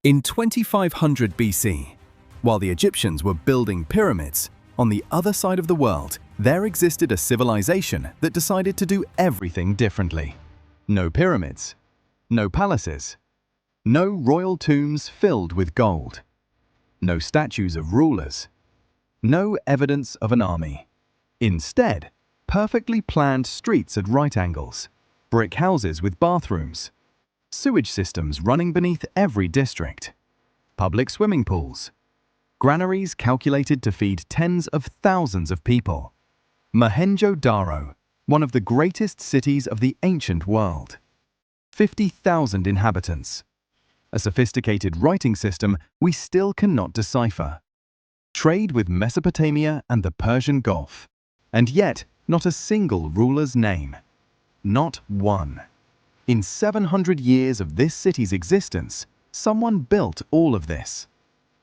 In 2500 BC, while the Egyptians were building pyramids, on the other side of the world, there existed a civilization that decided to do everything differently. No pyramids, no palaces, no royal tombs filled with gold, no statues of rulers, no evidence of an army. Instead, perfectly planned streets at right angles, brick houses with bathrooms, sewage systems running beneath every district, public swimming pools, granaries calculated to feed tens of thousands of people. Mohenjo-daro, one of the greatest cities of the ancient world. 50,000 inhabitants. A sophisticated writing system we still cannot decipher. Trade with Mesopotamia and the Persian Gulf. And yet, not a single ruler's name. Not one. In 700 years of this city's existence, someone built all of this.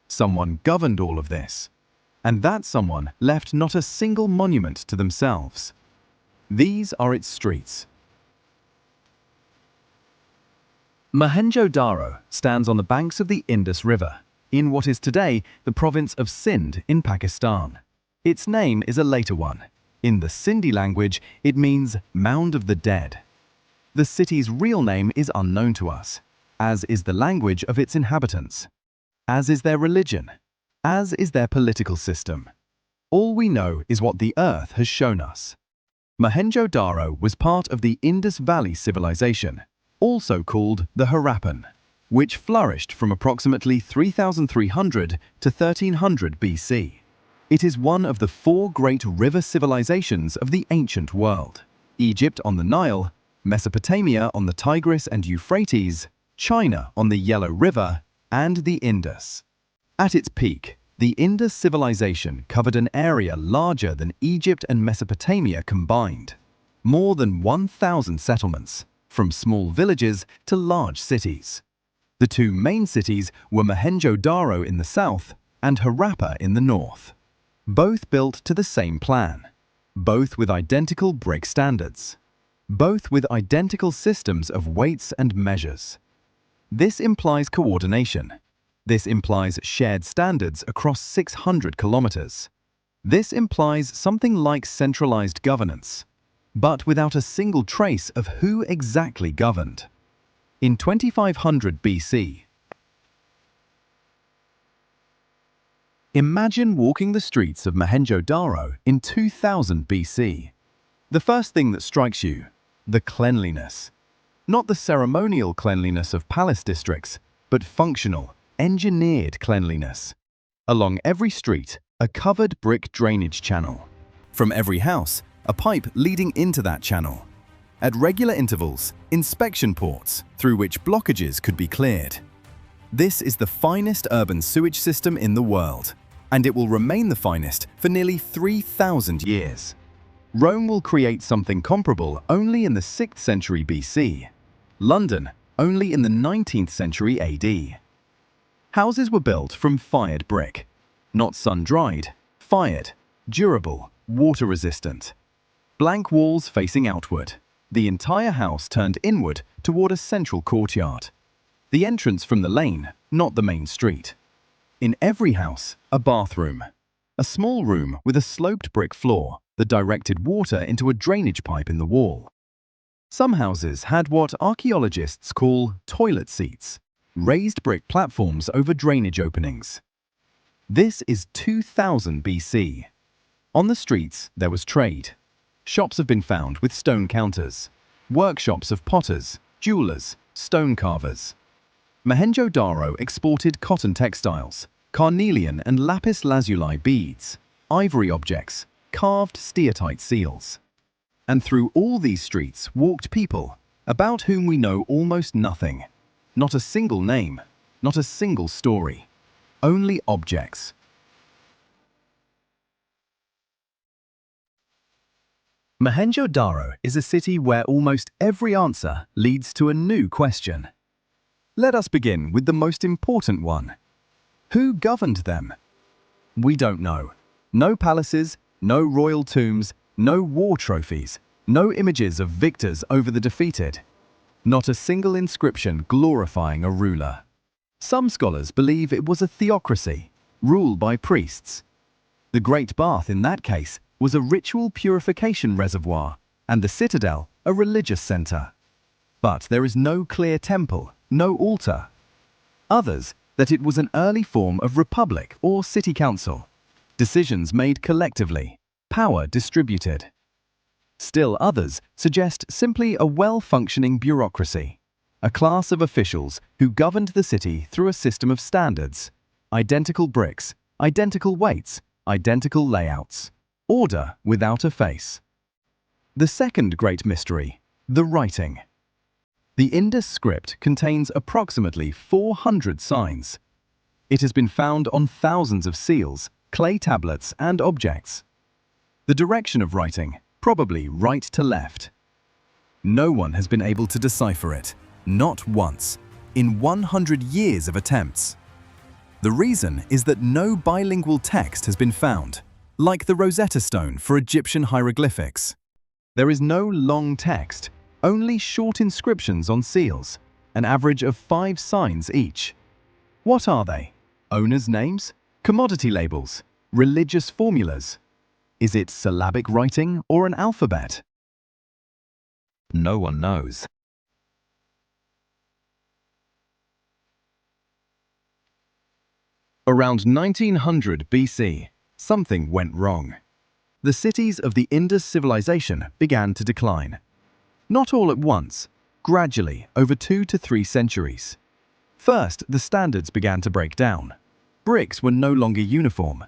Someone governed all of this. And that someone left not a single monument to themselves. These are its streets. Mohenjo-daro stands on the banks of the Indus River, in what is today the province of Sindh in Pakistan. Its name is a later one. In the Sindhi language, it means Mound of the Dead. The city's real name is unknown to us, as is the language of its inhabitants, as is their religion, as is their political system. All we know is what the earth has shown us. Mohenjo-daro was part of the Indus Valley civilization, also called the Harappan, which flourished from approximately 3300 to 1300 BC. It is one of the four great river civilizations of the ancient world: Egypt on the Nile, Mesopotamia on the Tigris and Euphrates, China on the Yellow River, and the Indus. At its peak, the Indus civilization covered an area larger than Egypt and Mesopotamia combined. More than 1,000 settlements, from small villages to large cities. The two main cities were Mohenjo-daro in the south and Harappa in the north. Both built to the same plan. Both with identical brick standards. Both with identical systems of weights and measures. This implies coordination. This implies shared standards across 600 kilometers. This implies something like centralized governance, but without a single trace of who exactly governed. In 2500 BC, imagine walking the streets of Mohenjo-daro in 2000 BC. The first thing that strikes you, the cleanliness. Not the ceremonial cleanliness of palace districts, but functional, engineered cleanliness. Along every street, a covered brick drainage channel. From every house, a pipe leading into that channel. At regular intervals, inspection ports through which blockages could be cleared. This is the finest urban sewage system in the world, and it will remain the finest for nearly 3,000 years. Rome will create something comparable only in the 6th century BC. London only in the 19th century AD. Houses were built from fired brick. Not sun-dried, fired, durable, water-resistant. Blank walls facing outward. The entire house turned inward toward a central courtyard. The entrance from the lane, not the main street. In every house, a bathroom. A small room with a sloped brick floor that directed water into a drainage pipe in the wall. Some houses had what archaeologists call toilet seats, raised brick platforms over drainage openings. This is 2000 BC. On the streets, there was trade. Shops have been found with stone counters, workshops of potters, jewelers, stone carvers. Mohenjo-daro exported cotton textiles, carnelian and lapis lazuli beads, ivory objects, carved steatite seals. And through all these streets walked people, about whom we know almost nothing. Not a single name, not a single story. Only objects. Mohenjo-daro is a city where almost every answer leads to a new question. Let us begin with the most important one. Who governed them? We don't know. No palaces, no royal tombs, no war trophies, no images of victors over the defeated. Not a single inscription glorifying a ruler. Some scholars believe it was a theocracy, ruled by priests. The Great Bath in that case was a ritual purification reservoir, and the citadel a religious center. But there is no clear temple, no altar. Others, that it was an early form of republic or city council. Decisions made collectively, power distributed. Still others suggest simply a well-functioning bureaucracy, a class of officials who governed the city through a system of standards, identical bricks, identical weights, identical layouts, order without a face. The second great mystery, the writing. The Indus script contains approximately 400 signs. It has been found on thousands of seals, clay tablets, and objects. The direction of writing, probably right to left. No one has been able to decipher it, not once, in 100 years of attempts. The reason is that no bilingual text has been found, like the Rosetta Stone for Egyptian hieroglyphics. There is no long text, only short inscriptions on seals, an average of 5 signs each. What are they? Owners' names? Commodity labels? Religious formulas? Is it syllabic writing or an alphabet? No one knows. Around 1900 BC, something went wrong. The cities of the Indus civilization began to decline. Not all at once, gradually over 2 to 3 centuries. First, the standards began to break down. Bricks were no longer uniform.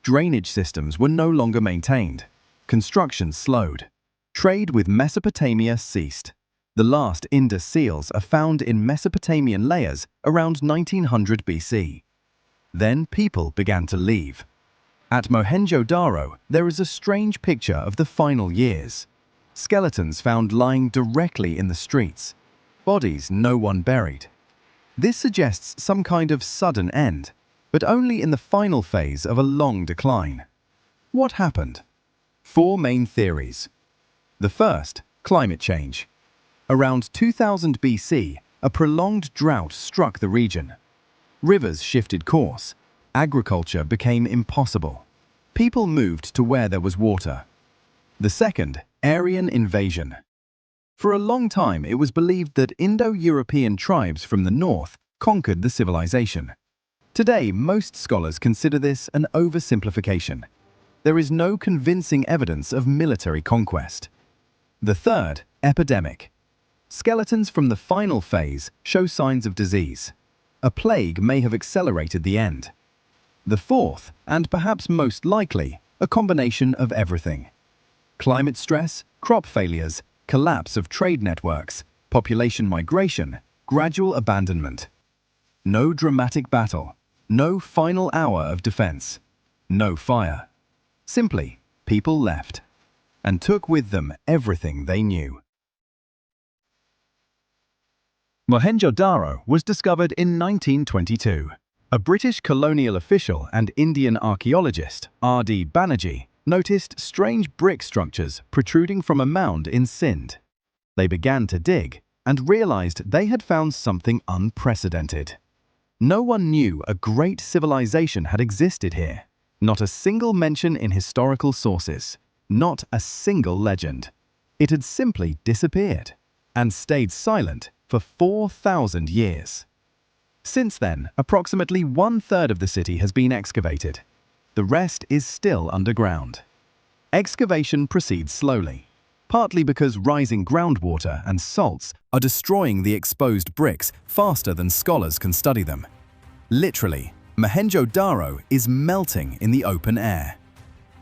Drainage systems were no longer maintained. Construction slowed. Trade with Mesopotamia ceased. The last Indus seals are found in Mesopotamian layers around 1900 BC. Then people began to leave. At Mohenjo-daro, there is a strange picture of the final years. Skeletons found lying directly in the streets. Bodies no one buried. This suggests some kind of sudden end, but only in the final phase of a long decline. What happened? 4 main theories. The first, climate change. Around 2000 BC, a prolonged drought struck the region. Rivers shifted course. Agriculture became impossible. People moved to where there was water. The second, Aryan invasion. For a long time, it was believed that Indo-European tribes from the north conquered the civilization. Today, most scholars consider this an oversimplification. There is no convincing evidence of military conquest. The third, epidemic. Skeletons from the final phase show signs of disease. A plague may have accelerated the end. The fourth, and perhaps most likely, a combination of everything. Climate stress, crop failures, collapse of trade networks, population migration, gradual abandonment. No dramatic battle, no final hour of defense, no fire. Simply, people left, and took with them everything they knew. Mohenjo-daro was discovered in 1922. A British colonial official and Indian archaeologist, R.D. Banerjee, noticed strange brick structures protruding from a mound in Sindh. They began to dig and realized they had found something unprecedented. No one knew a great civilization had existed here. Not a single mention in historical sources. Not a single legend. It had simply disappeared and stayed silent for 4,000 years. Since then, approximately 1/3 of the city has been excavated. The rest is still underground. Excavation proceeds slowly, partly because rising groundwater and salts are destroying the exposed bricks faster than scholars can study them. Literally, Mohenjo-daro is melting in the open air.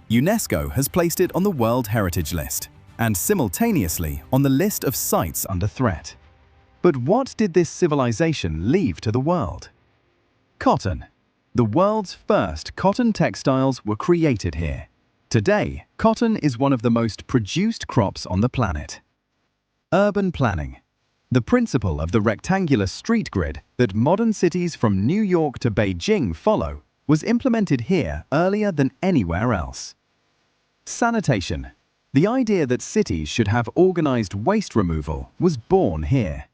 UNESCO has placed it on the World Heritage List, and simultaneously on the list of sites under threat. But what did this civilization leave to the world? Cotton. The world's first cotton textiles were created here. Today, cotton is one of the most produced crops on the planet. Urban planning. The principle of the rectangular street grid that modern cities from New York to Beijing follow was implemented here earlier than anywhere else. Sanitation. The idea that cities should have organized waste removal was born here.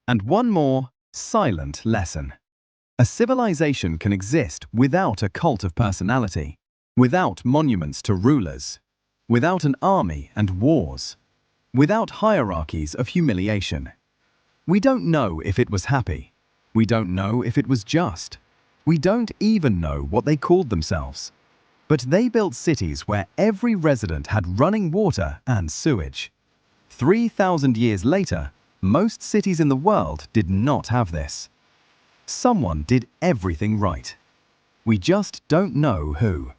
And one more silent lesson. A civilization can exist without a cult of personality, without monuments to rulers, without an army and wars, without hierarchies of humiliation. We don't know if it was happy. We don't know if it was just. We don't even know what they called themselves. But they built cities where every resident had running water and sewage. 3,000 years later, most cities in the world did not have this. Someone did everything right. We just don't know who.